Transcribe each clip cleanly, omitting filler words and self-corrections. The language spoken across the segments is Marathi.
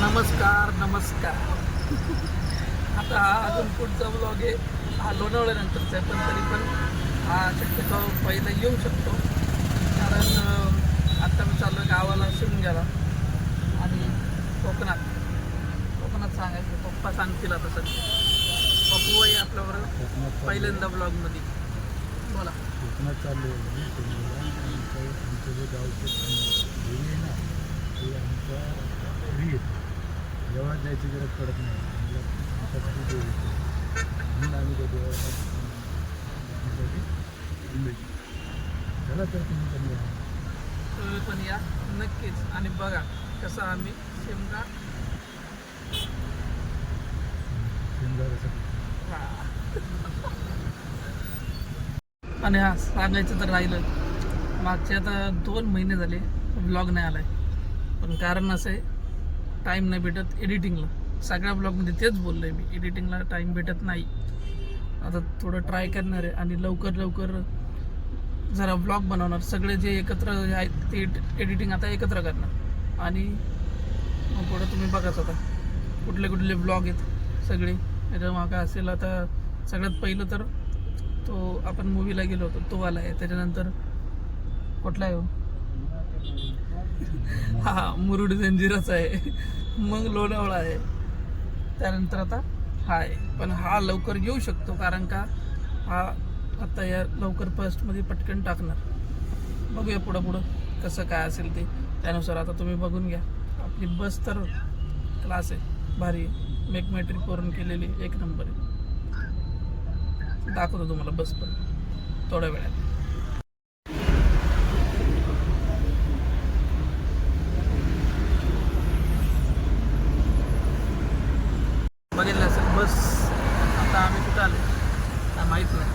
नमस्कार. आता हा अजून पुढचा ब्लॉग आहे, हा लोणावळ्यानंतरचा आहे, पण तरी पण हा शक्यतो पहिला येऊ शकतो. कारण आता मी चाललो गावाला शिमग्याला आणि कोकणात सांगायचं पप्पा सांगतील आता सध्या. पप्पू आहे आपल्याबरोबर पहिल्यांदा ब्लॉगमध्ये. बोला. कोकणात चालू आहे आमचं जे गावचं आहे ना ते आमचा विहीर जेव्हा जायची गरज पडत नाही आता तरी देव येतो म्हणून आम्ही त्या देवासाठी चला तर तुम्ही पण या नक्कीच आणि बघा कसं आम्ही शिमगा आणि हा सांगायचं तर राहिलं, मागचे आता 2 महिने झाले ब्लॉग नाही आलाय. पण कारण असं आहे, टाईम नाही भेटत एडिटिंगला. सगळ्या ब्लॉगमध्ये तेच बोललो आहे मी, एडिटिंगला टाईम भेटत नाही. आता थोडं ट्राय करणार आहे आणि लवकर जरा ब्लॉग बनवणार. सगळे जे एकत्र आहेत ते एडिटिंग आता एकत्र करणार आणि मग पुढं तुम्ही बघाच आता कुठले ब्लॉग आहेत सगळे. त्याच्यामुळे काय असेल आता सगळ्यात पहिलं तर तो आपण मूवीला गेलो होतो तो वाला आहे. त्याच्यानंतर कुठला आहे हा मुरुड जंजिराच आहे, मग लोणावळा आहे, त्यानंतर आता हा आहे. पण हा लवकर येऊ शकतो कारण का हा आता या लवकर फर्स्टमध्ये पटकन टाकणार. बघूया पुढं कसं काय असेल ते त्यानुसार. आता तुम्ही बघून घ्या. आपली बस तर क्लास आहे, भारी आहे, मेकमॅट्रिक वरून केलेली, 1 नंबर आहे. दाखवतो तुम्हाला बस पण थोड्या वेळात. बघितलं असेल बस. आता आम्ही कुठं आलो काय माहीत नाही.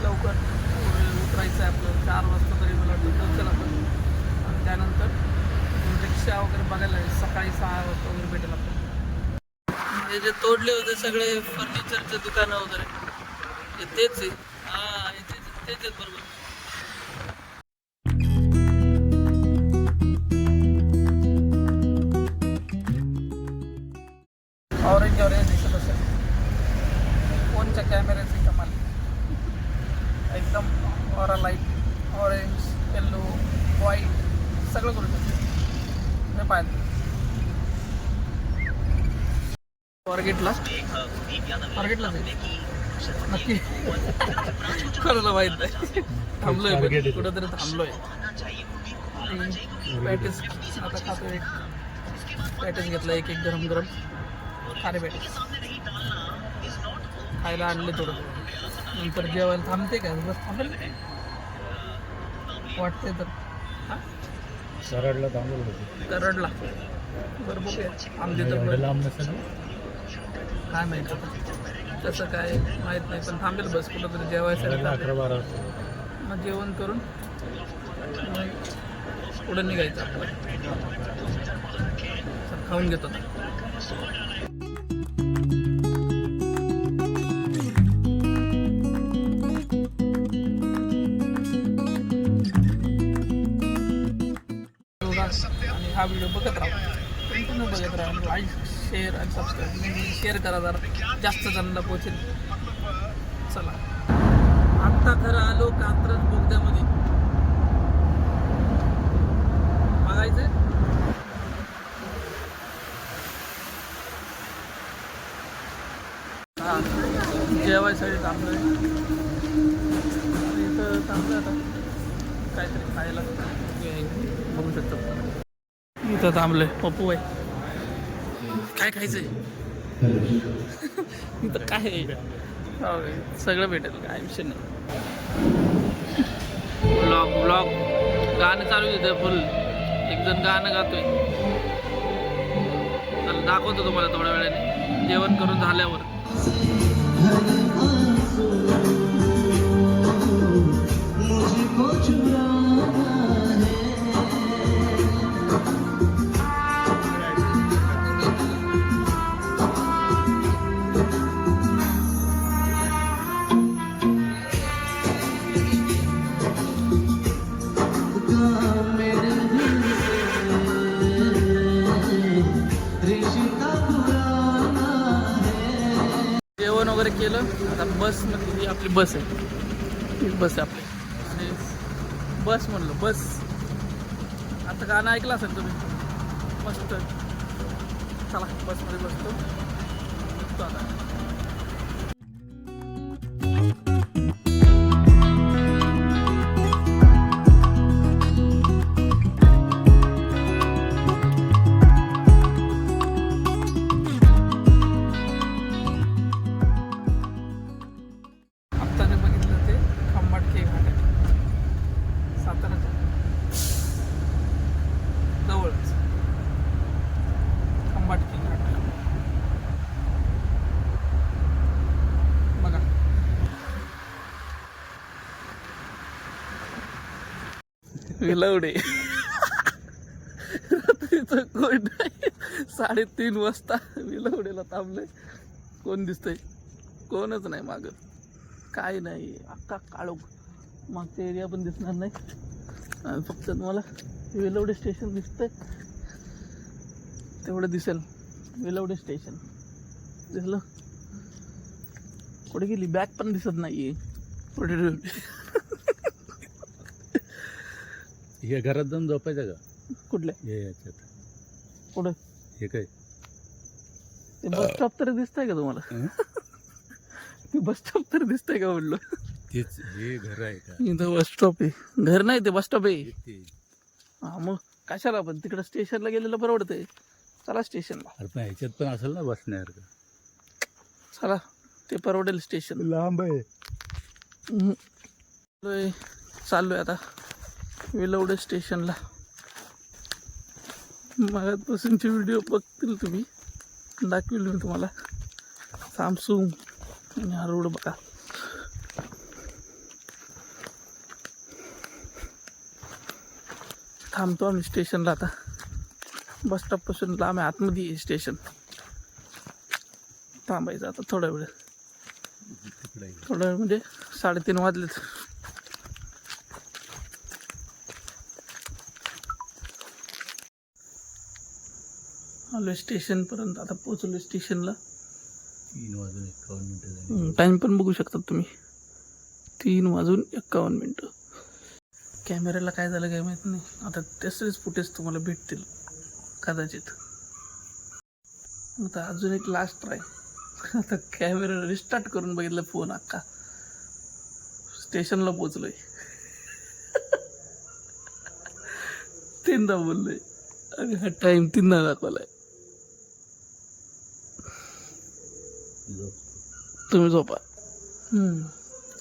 लवकर उतरायचं आहे आपलं, 4 वाजता तरी मला वाटतं पोहोचेल आपण. आणि त्यानंतर रिक्षा वगैरे बघायला सकाळी 6 वाजता वगैरे भेटेल आपल्याला. हे जे तोडले होते सगळे फर्निचरचे दुकानं वगैरे हे तेच आहे. हा तेच आहेत बरोबर. ऑरेंज दिसत असेल. फोनच्या कॅमेऱ्याची कमाल एकदम. Aura light orange, yellow, white सगळं करू शकतो. मी पाहिलं ऑर्किडलाच नक्की कोणाला माहीत नाही. थांबलोय कुठंतरी थांबलोय. पॅटेज आता खातोय. पॅटेज घेतला एक गरम खारे पॅटेज खायला आणले. थोडं नंतर जेवायला थांबते का बस थांबेल वाटते तर. हां सरडला थांबवलं होतं. करडला बरं बघूया. आमचे तर लांब नसेल काय माहीत आता कसं काय माहीत नाही, पण थांबेल बस कुठं तरी जेवायसाठी. 11-12 मग जेवण करून पुढं निघायचं आपलं. खाऊन घेतो. आणि हा व्हिडिओ बघत राहा, कंटिन्यू बघत राहा. लाईक, शेअर आणि सबस्क्राईब शेअर करा जरा जास्त जणांना पोहोचेल. चला आत्ता खरं आलो कात्रज बोगद्यामध्ये. बघायचं हां जेवायसाठी थांबलोय. इथं थांबलं आता काहीतरी खायला बघू शकतो. इथं थांबलोय. पप्पू आहे काय खायचंय इथं काय आहे? सगळं भेटेल काय विषय नाही. ब्लॉग गाणं चालू आहे फुल. एक जण गाणं गातोय. त्याला दाखवतो तुम्हाला थोड्या वेळाने जेवण करून झाल्यावर. मेरे दिल से ऋषि वगैरे केलं. आता बसमध्ये ही आपली बस आहे, हीच बस आहे आपली. आणि बस म्हणलो बस. आता गाणं ऐकलं असेल तुम्ही मस्त. चला बसमध्ये बसतो आता. आत्ताने बघितलं ते खंबाटकी घाट आहे साताऱ्याच्या जवळच. खंबाटकी घाट बघा. विलवडे रात्रीचं कोण नाही. 3:30 वाजता विलवडेला थांबलंय. कोण दिसतंय? कोणच नाही मागं, काय नाही. अख्खा काळोख. मागचा एरिया पण दिसणार नाही. आणि फक्त तुम्हाला विलवडे स्टेशन दिसतंय तेवढं दिसेल. विलवडे स्टेशन दिसलं. कुठे गेली बॅग पण दिसत नाहीये. कुठे ठेवली? हे घरात जाऊन झोपायचं का? कुठल्या हे याच्यात कुठं? हे काय ते बस स्टॉप तरी दिसतंय का तुम्हाला? ते बस स्टॉप तरी दिसतंय का म्हणलं? तेच हे घर आहे का? इथं बस स्टॉप आहे. घर नाही ते बस स्टॉप आहे. ते हा मग कशाला आपण तिकडं स्टेशनला गेलेलं परवडतंय. चला स्टेशनला. अरे पण ह्याच्यात पण असेल ना बसण्यासारखं. चला ते परवडेल स्टेशन. लांब आहे. चाललोय आता विलवडे स्टेशनला. मगापासूनचे व्हिडिओ बघतील तुम्ही, दाखवेल मी तुम्हाला. सामसूम आणि हा रोड बघा. थांबतो आम्ही स्टेशनला आता. बस स्टॉपपासून लांब आहे, आतमध्ये आहे स्टेशन. थांबायचं आता थोडा वेळ. थोडा वेळ म्हणजे 3:30 वाजलेत. आलो स्टेशनपर्यंत. आता पोचलो स्टेशनला. 3:51 टाईम पण बघू शकता तुम्ही. 3:51. कॅमेऱ्याला काय झालं काय माहीत नाही. आता तसेच फुटेज तुम्हाला भेटतील कदाचित. आता अजून एक लास्ट ट्राय. आता कॅमेरा रिस्टार्ट करून बघितलं फोन अख्खा. स्टेशनला पोचलोय. 3दा बोललोय आणि हा टाइम 3दा दाखवलाय. तुम्ही झोपा.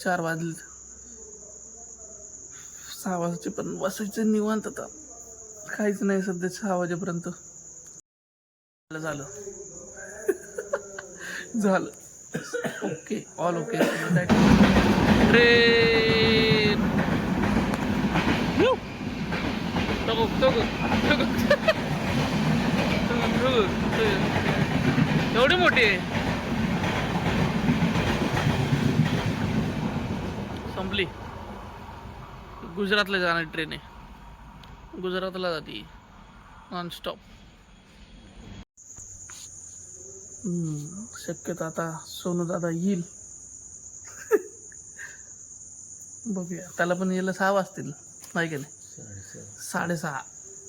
4 वाजले. 6 वाजचे पण बसायचं निवांत. आता काहीच नाही सध्या 6 वाजेपर्यंत. झालं झालं ओके. All okay. ट्रेन एवढी मोठी आहे. संपली. गुजरातला जाणारी ट्रेन आहे. गुजरातला जाते नॉनस्टॉप. शक्यता आता सोनू दादा येईल. बघूया. त्याला पण यायला 6 वाजतील नाही गेले. 6:30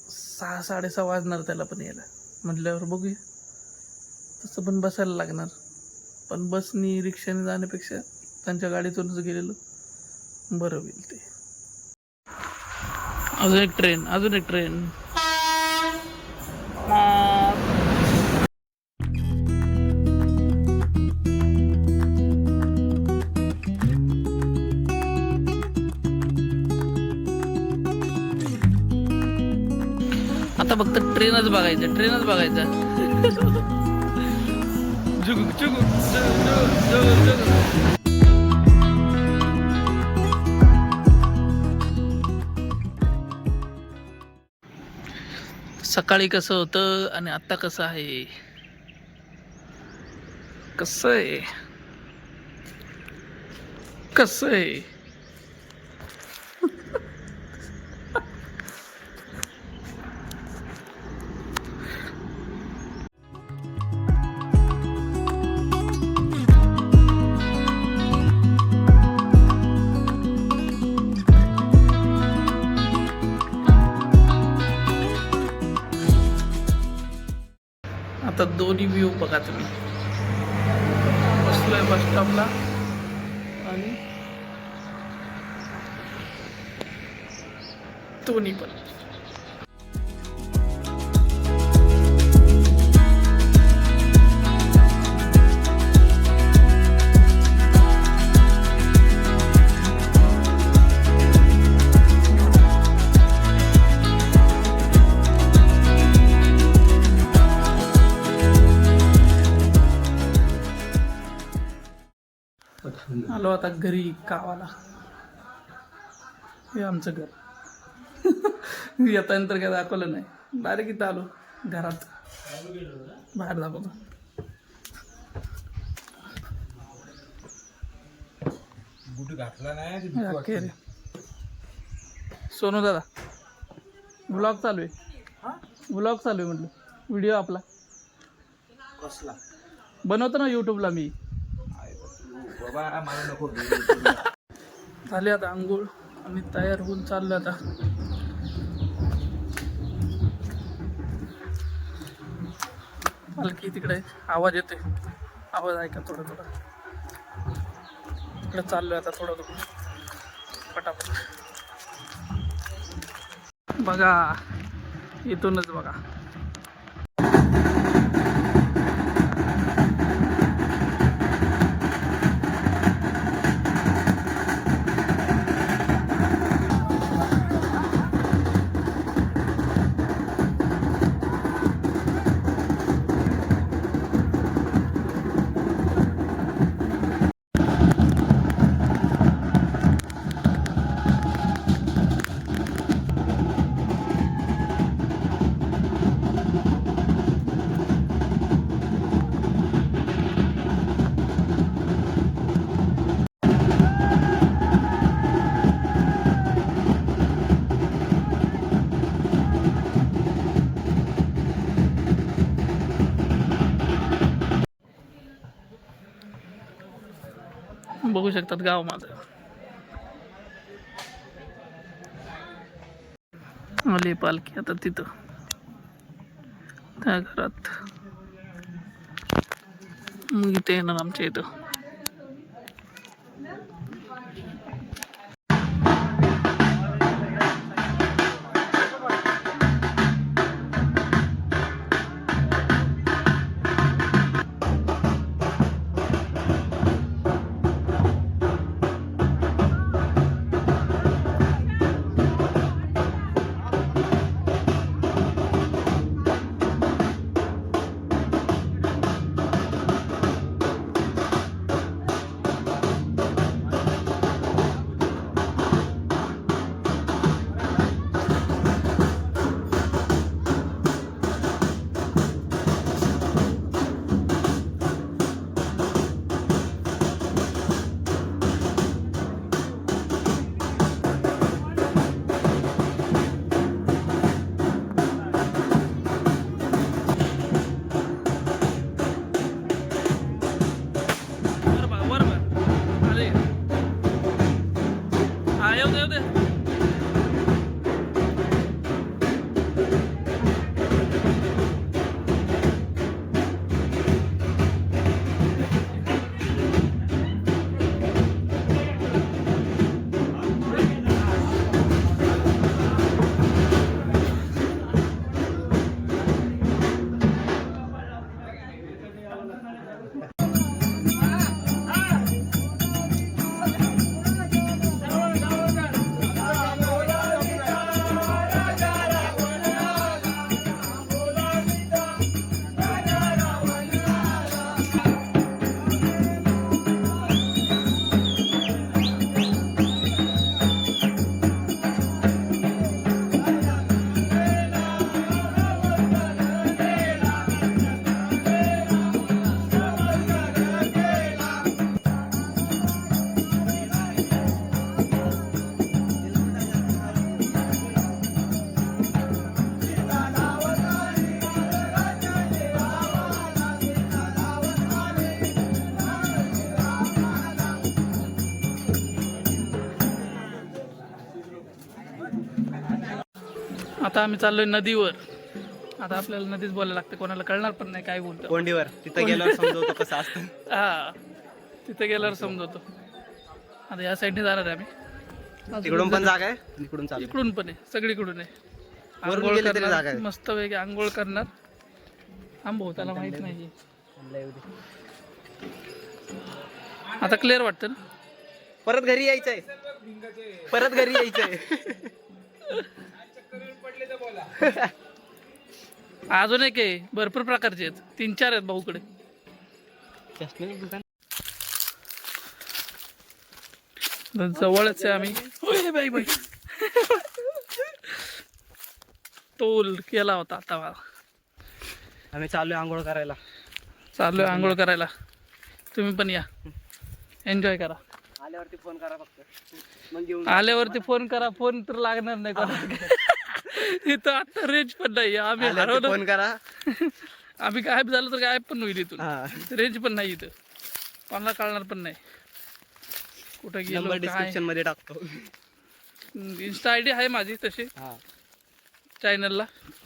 6:30 वाजणार त्याला पण यायला म्हटल्यावर. बघूया. तसं पण बसायला लागणार. पण बसनी रिक्षाने जाण्यापेक्षा त्यांच्या गाडीतूनच गेलेलं बरं होईल ते. अजून एक ट्रेन. अजून एक ट्रेन. आता फक्त ट्रेनच बघायचं. ट्रेनच बघायचं. जुगुक जुगुक जुगुक जुगुक जुगुक. सकाळी कसं होतं आणि आता कसं आहे. कसं आहे कसं आहे. आता दोन्ही व्ह्यू बघा तुम्ही. बसलोय बस स्टॉपला आणि दोन्ही पण. आलो आता घरी गावाला. हे आमचं घर. येतानंतर काय दाखवलं नाही, डायरेक्ट इथं आलो घरात. बाहेर दाखवतो. बूट घातला नाही अखेर सोनू दादा व्लॉग चालू आहे. व्लॉग चालू आहे म्हटलं. व्हिडिओ आपला कसला बनवतो ना यूट्यूबला मी. बाबा मला नको. झाले आता आंघोळ आणि तयार होऊन चाललो आता. हलकी तिकडे आवाज येतोय, आवाज ऐका थोडा थोडा. तिकडे चाललोय आता थोडं थोडं पटापट. बघा इथूनच बघा. बघू शकतात गाव माझं. आली पालखी आता तिथं त्या घरात. मग इथे येणार आमच्या इथं. आता आम्ही चाललोय नदीवर आता आपल्याला नदीच बोलायला लागतं, कोणाला कळणार पण नाही काय बोलतो. कोंडीवर तिथं गेल्यावर समजवतो कसं असतं. हा तिथे गेल्यावर समजवतो. आता या साईडने जाणार आहे आम्ही. तिकडून पण जागा आहे, इकडून चालू. इकडून पण आहे, सगळीकडून आहे. वरून आंघोळ गेले तरी जागा करणार आहे. मस्त वेगळी आंघोळ करणार. आंबो त्याला माहित नाही. आता क्लिअर वाटतं ना. परत घरी यायचंय, परत घरी यायचंय. अजून एक आहे, भरपूर प्रकारचे आहेत, 3-4 आहेत भाऊकडे. जवळच आहे आम्ही. ओय बाई बाई तोल केला होता आता मला. आम्ही चालू आंघोळ करायला. चालू आहे आंघोळ करायला. तुम्ही पण या, एन्जॉय करा. आल्यावरती फोन करा फक्त, मग घेऊन आल्यावरती फोन करा. फोन तर लागणार नाही कोणाला. इथं आता रेंज पण नाही. आम्ही हरवलं, फोन करा. आम्ही गायब झालो तर गायब पण होईल इथून. हा. रेंज पण नाही इथं, कोणाला कळणार पण नाही कुठं गेलो नंबर काय. डिस्क्रिप्शन मध्ये टाकतो. इन्स्टा आय डी आहे माझी तशी हा. चॅनलला.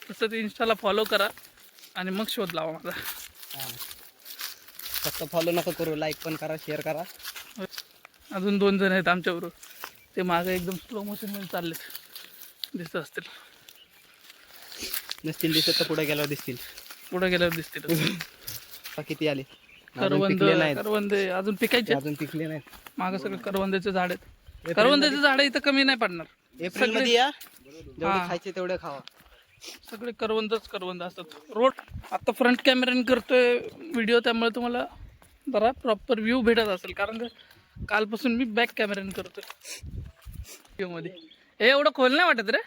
तसं ते इन्स्टाला फॉलो करा आणि मग शोध लावा माझा. हा. फक्त फॉलो नका करू, लाईक पण करा, शेअर करा. अजून 2 जण आहेत आमच्याबरोबर. ते मागं एकदम स्लो मोशनमध्ये चाललेत, दिसत असतील. नसतील दिसत तर पुढे गेल्यावर दिसतील. पुढे गेल्यावर दिसतील. किती आले? अजून करवंद पिकले नाहीत. करवंदे अजून पिकायचे. अजून पिकले नाहीत. मागं सगळं करवंद्याचे झाड आहेत. करवंद्याचे झाड इथं कमी नाही पडणार. एप्रिल मध्ये या, जेवढे खायचे तेवढे खावा. सगळे करवंद असतात. रोड आता फ्रंट कॅमेऱ्याने करतोय व्हिडिओ, त्यामुळे तुम्हाला जरा प्रॉपर व्ह्यू भेटत असेल. कारण का कालपासून मी बॅक कॅमेऱ्याने करतोय व्हिडिओमध्ये. हे एवढं खोल नाही वाटत रे.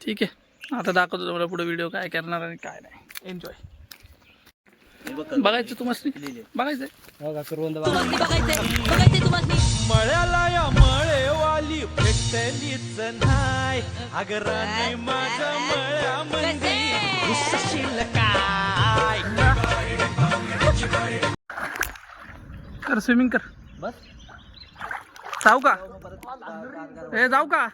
ठीक आहे, आता दाखवतो तुम्हाला पुढे व्हिडिओ काय करणार आणि काय नाही. एन्जॉय बघायचं तुम्हाला, बघायचंय. बघा करवंद मळ्याला या मळेवाली भेटलीच नाही. अगराने माझ्या मळ्यामध्ये घुसशील काय? कर स्विमिंग कर. बस जाऊ का? ए जाऊ का?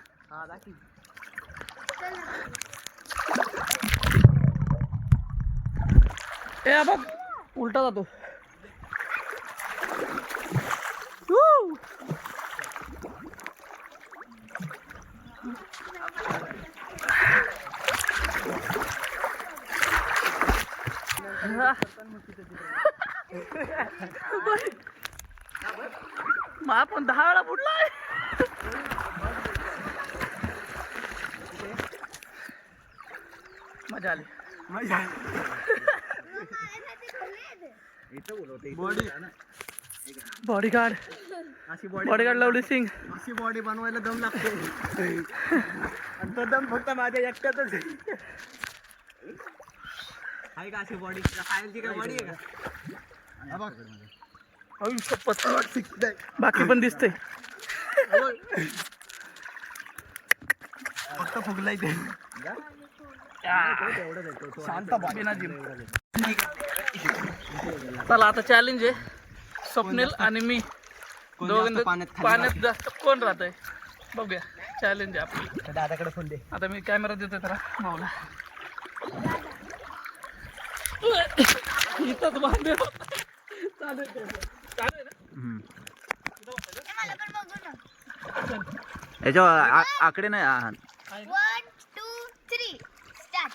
ए बघ उलटा जातो. मा पण 10 वेळा बुडलाय. मजा आली. Bodyguard bodyguard lovely Singh. अशी बॉडी बनवायला दम लागतो, आणि तो दम फक्त माझ्या एकट्यातच आहे. का अशी बॉडी? खायची काय बॉडी आहे का? बाकी पण दिसतंय. फक्त फुगलाय ते. शांत बिना जिम. चला आता चॅलेंज आहे. स्वप्नील आणि मी दोघांना पाण्यात जास्त कोण राहतंय बघूया. चॅलेंज आहे आपलं. दादाकडे फोन दे. आता मी कॅमेरा देतो त्याला भाऊला. इथंच बांधे चालेल ना. याच्या आकडे नाही. 1 2 3 स्टार्ट.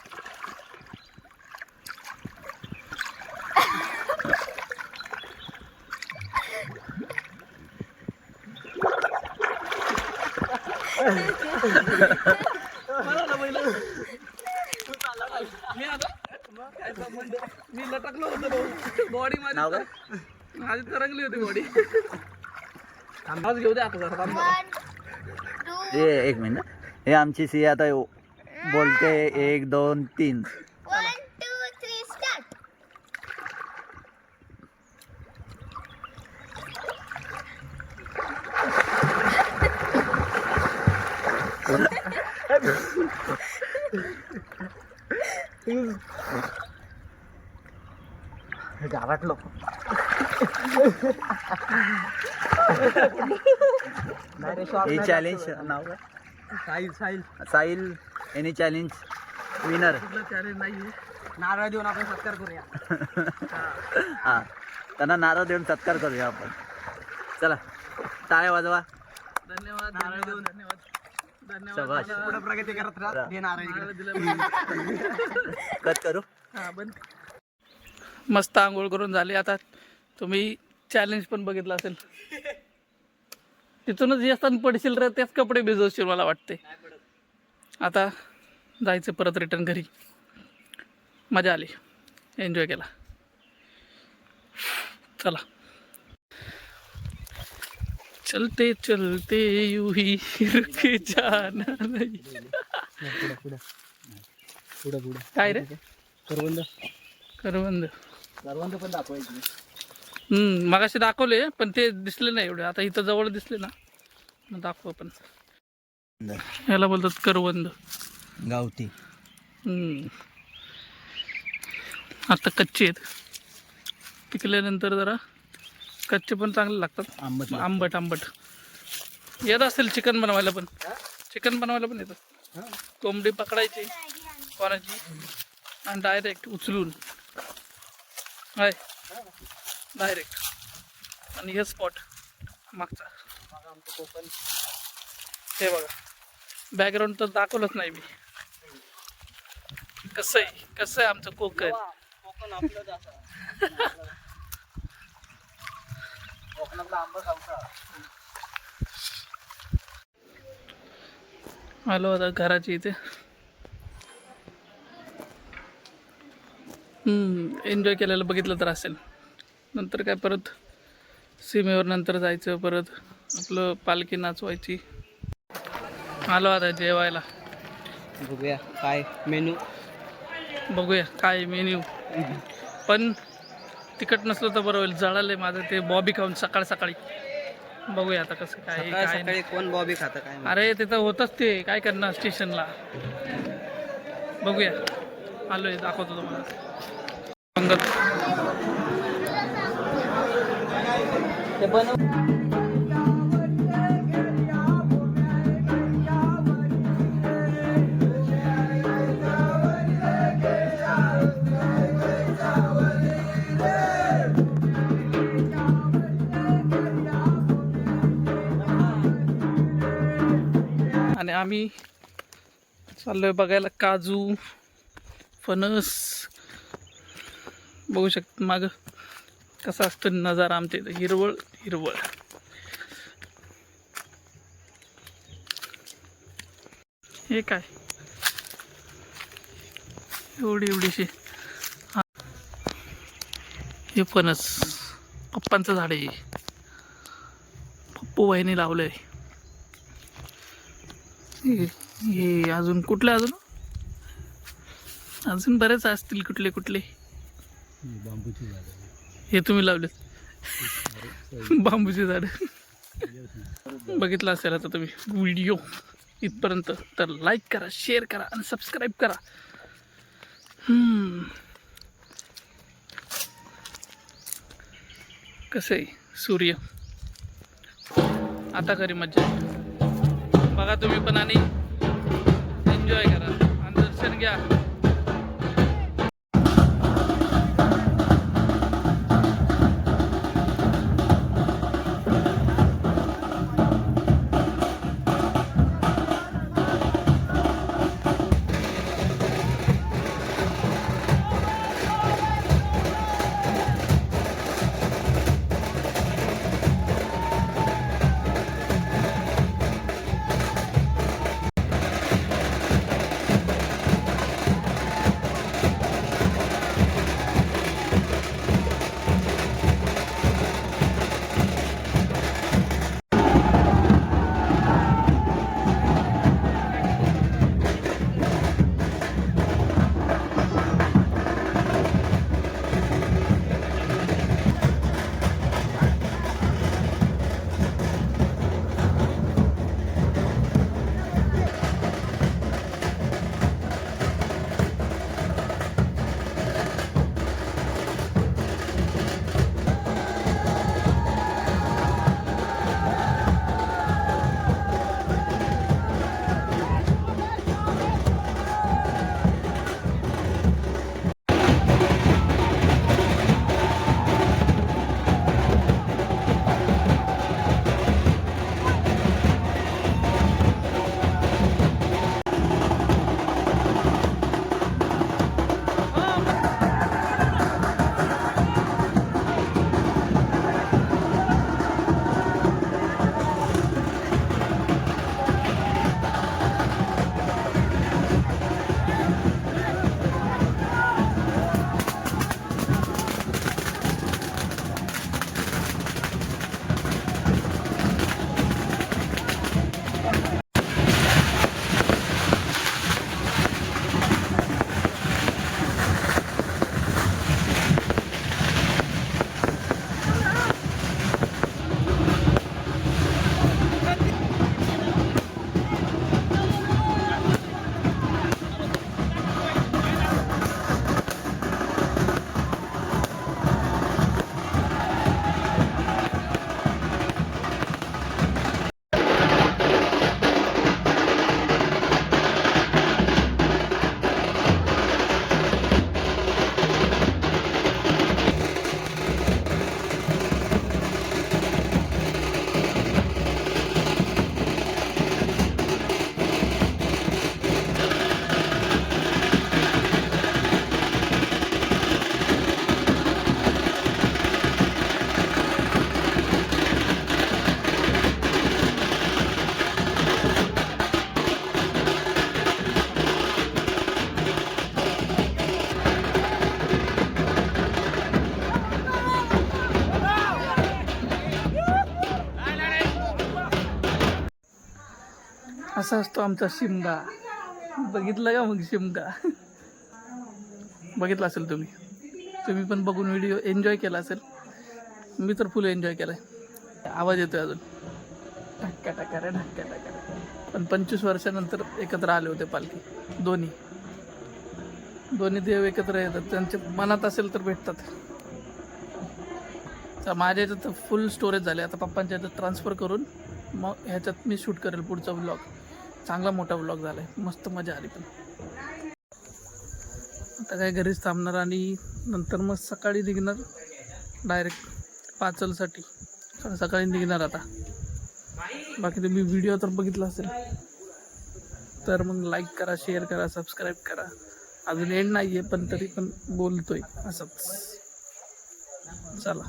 मी लटकलो होतो. बॉडी माझी तरंगली होती बॉडी. आज घेऊ दे आता जरा. 1 2 हे 1 मिनिट. हे आमची सी आता बोलते 1 2 3. 1 2 3 स्टार्ट. गावातलो हे चॅलेंज नाव काय? Sahil. Sahil. Any challenge winner. कुठलं चॅलेंज नाही आहे. नारळ देऊन आपण सत्कार करूया. हा, त्यांना नारळ देऊन सत्कार करूया आपण. चला टाळ्या वाजवा. धन्यवाद नारळ धन्यवाद देऊन. धन्यवाद धन्यवाद. शाबास. मला पुढे प्रगती करत राहा. हे नारळ नारळ इकडे. दिल्याबद्दल. कट करू. हा बंद. मस्त आंघोळ करून झाली. आता तुम्ही चॅलेंज पण बघितलं असेल. तिथूनच येताना पडशील रे, तेच कपडे भिजवशील मला वाटते. आता जायचं परत रिटर्न घरी. मजा आली, एन्जॉय केला. चला. चलते चलते यूं ही रुके जाना नहीं. पुढे काय रे? करवंद. करवंद. करवंद पण दाखवायची. मगाशी दाखवले पण ते दिसले नाही एवढे. आता इथं जवळ दिसले ना, मग दाखव. पण याला बोलतात करवंद. गावठी. आता कच्चे आहेत. पिकल्यानंतर जरा कच्चे पण चांगले लागतात. आंबट आंबट येत असेल. चिकन बनवायला पण येतं. कोंबडी पकडायची कोणाची आणि डायरेक्ट उचलून आहे डायरेक्ट. आणि हे स्पॉट मागचा हे बघा. बॅकग्राऊंड तर दाखवलंच नाही मी. कसं आहे आमचं कोकण. कोकण आपलं कोकणातला आंबा खाऊचा. आलो आता घराची इथे. एन्जॉय केलेलं बघितलं तर असेल. नंतर काय परत सीमेवर नंतर जायचं. परत आपलं पालखी नाचवायची. आलो आता जेवायला. बघूया काय मेनू. बघूया काय मेन्यू. पण तिखट नसलं तर बरं होईल. जळाले माझं ते बॉबी खाऊन सकाळ सकाळी. बघूया आता कसं काय काय नाही. सकाळी कोण बॉबी खातं काय माहिती. अरे तिथं होतच ते काय करणार स्टेशनला. बघूया. आलोय दाखवतो तुम्हाला. पंगत ते बनव. आणि आम्ही चाललोय बघायला काजू, फणस. बघू शकता माग कसा असतो नजारा आमच्या इथं. हिरवळ हिरवळ. हे काय एवढीशी. हे फणस पप्पांचं झाड आहे. पप्पू बाईने लावलंय. हे अजून कुठले अजून बरेच असतील. कुठले बांबूची झाड. हे तुम्ही लावलेत बांबूचे झाड. बघितलं असेल आता तुम्ही व्हिडिओ इथपर्यंत तर लाईक करा, शेअर करा आणि सबस्क्राईब करा. कसं आहे सूर्य. आता खरी मज्जा बघा तुम्ही पण आणि एन्जॉय करा आणि दर्शन घ्या. असा असतो आमचा शिमगा. बघितलं का मग शिमगा? बघितला असेल तुम्ही पण बघून व्हिडिओ एन्जॉय केला असेल. मी तर फुल एन्जॉय केलाय. आवाज येतोय अजून ढक्का टाका रे ढक्का टाका. पण 25 वर्षानंतर एकत्र आले होते पालखी. दोन्ही देव एकत्र येतात. त्यांच्या मनात असेल तर भेटतात. तर माझ्या याच्यात फुल स्टोरेज झाले. आता पप्पांच्या याच्यात ट्रान्सफर करून मग ह्याच्यात मी शूट करेल पुढचा व्लॉग. चांगला मोठा व्लॉग झाला आहे. मस्त मजा आली. पण आता काय घरीच थांबणार आणि नंतर मग सकाळी निघणार डायरेक्ट पाचलसाठी. सकाळी निघणार आता. बाकी तुम्ही व्हिडिओ तर बघितला असेल तर मग लाईक करा, शेअर करा, सबस्क्राईब करा. अजून एंड नाही आहे पण तरी पण बोलतोय असंच. चला.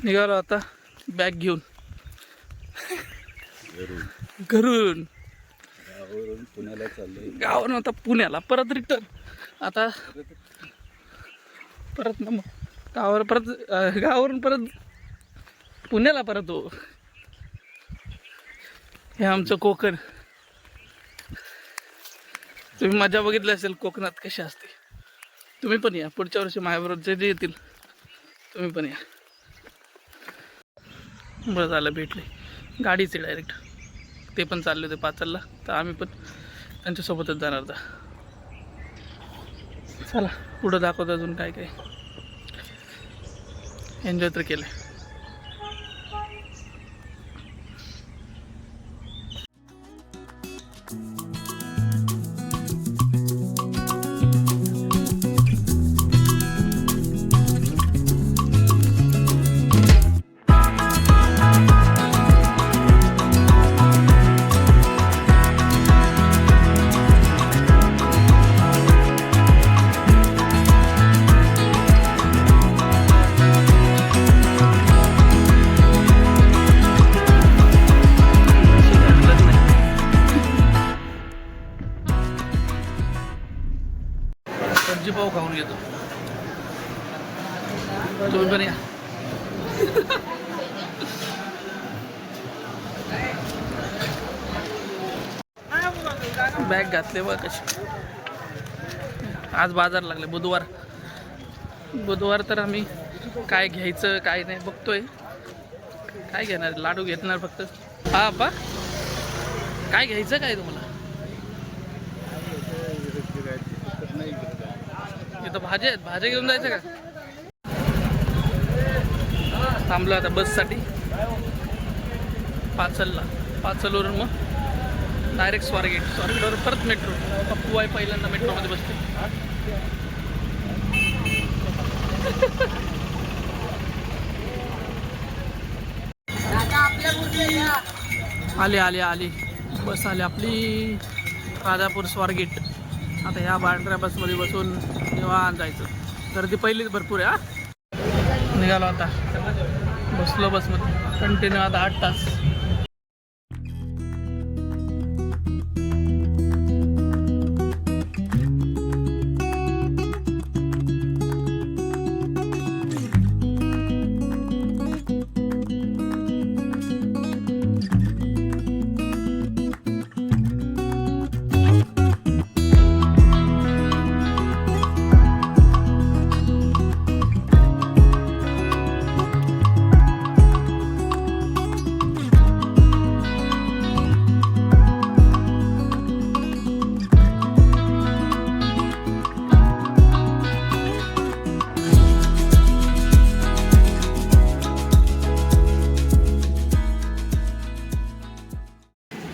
निघालो आता बॅग घेऊन घरून. पुण्याला चाललोय. गावावरून आता पुण्याला परत रिटर्न. आता परत ना मग गावावरून परत पुण्याला परत हो. हे आमचं कोकण. तुम्ही मजा बघितली असेल कोकणात कशी असते. तुम्ही पण या पुढच्या वर्षी माझ्याबरोबर जे येतील तुम्ही पण या. बरं झालं भेटले. गाडीच आहे डायरेक्ट. ते पण चालले होते पाचलला तर आम्ही पण त्यांच्यासोबतच जाणार होता. चला पुढं दाखवतो अजून काय काय. एन्जॉय तर केलं. सब्जी पाव खाऊन घेतो. तुम्ही पण या. बॅग घातले बघ कशी. आज बाजार लागले बुधवार तर आम्ही काय घ्यायचं काय नाही बघतोय. काय घेणार? लाडू घेणार फक्त. हा पा काय घ्यायचं काय तुम्हाला? इथं भाज्या घेऊन जायचं का? थांबलो आता बससाठी पाचलवरून मग डायरेक्ट स्वारगेटवर परत मेट्रो. पप्पू आहे पहिल्यांदा मेट्रोमध्ये बसते. आली बस आली आपली राजापूर स्वारगेट. आता ह्या पांढऱ्या बसमध्ये बसून निवांत जायचं. गर्दी पहिलीच भरपूर आहे. निघालो आता. बसलो बसमध्ये कंटिन्यू आता 8 तास.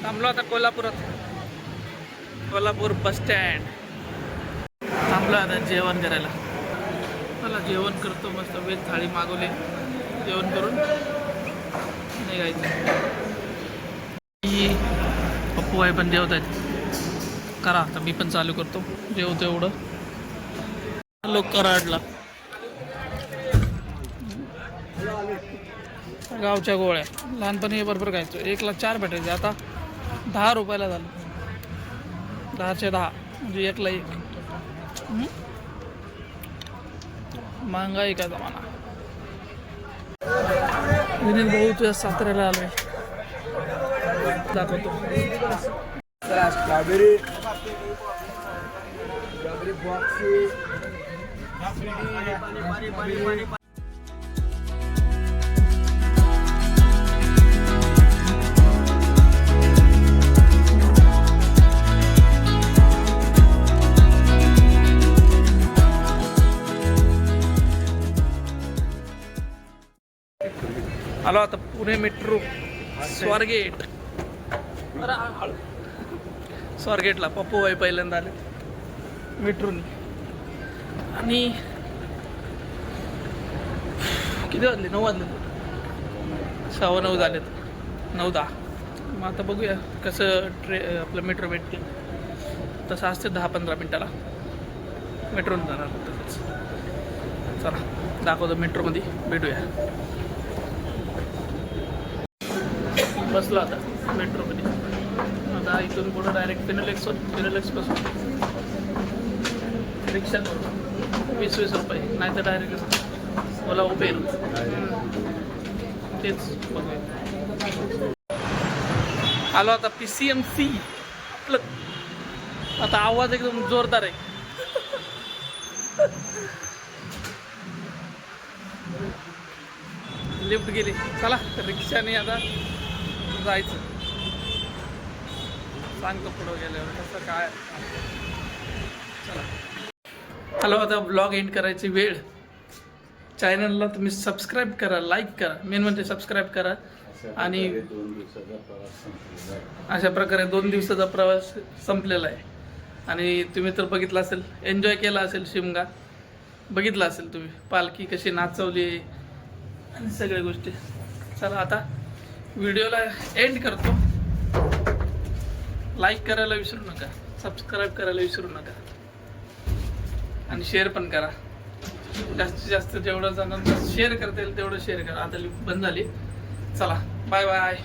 थांबलो आता कोल्हापूर बस स्टँड. थांबलो आता जेवण करायला. मला जेवण करतो. मस्त वेज थाळी मागवली. जेवण करून निघायचं. ही पप्पू आहे पण जेवत आहेत. करा आता मी पण चालू करतो जेवतो एवढं. लोक कराडला गावच्या गोळ्या लहानपणी बरोबर खायचो. 1ला 4 भेटायचे. आता 10 रुपयाला झालं. 10चे 10 म्हणजे 1ला 1. महागाई का जमाना. विनीत भाऊ तुझ्या साताऱ्याला आलोय दाखवतो. स्ट्रॉबेरी आलो आता पुणे मेट्रो स्वारगेट. स्वारगेटला पप्पू भाई पहिल्यांदा आले मेट्रोनी. आणि किती वाजले? 9 वाजले. 9:15 झालेत. 9:10. मग आता बघूया कसं आपलं मेट्रो भेटते. तसं असते 10-15 मिनटाला मेट्रोनं जाणार. तसंच चला दाखवतो मेट्रोमध्ये. भेटूया. बसलो आता मेट्रोमध्ये. आता इथून पुढं डायरेक्ट फिनोलेक्स पासून रिक्षा करू 20-20 रुपये. नाही तर डायरेक्ट ओला उबेर. तेच बघूया. आलो आता PCMC. आपलं आता आवाज एकदम जोरदार आहे. लिफ्ट गेली. चला रिक्षाने आता जायचं. सांगतो पुढं गेल्यावर कसं काय. चला हॅलो. आता ब्लॉग एंड करायची वेळ. चॅनलला तुम्ही सबस्क्राईब करा, लाईक करा. मेन म्हणजे सबस्क्राईब करा. आणि अशा प्रकारे 2 दिवसाचा प्रवास संपलेला आहे. आणि तुम्ही तर बघितला असेल, एन्जॉय केला असेल. शिमगा बघितला असेल तुम्ही. पालखी कशी नाचवली आणि सगळ्या गोष्टी. चला आता व्हिडिओला एंड करतो. लाईक करायला विसरू नका, सबस्क्राईब करायला विसरू नका आणि शेअर पण करा. जास्तीत जास्त जेवढं जणांना शेअर करता येईल तेवढं शेअर करा. आता लिफ्ट बंद झाली. चला बाय बाय.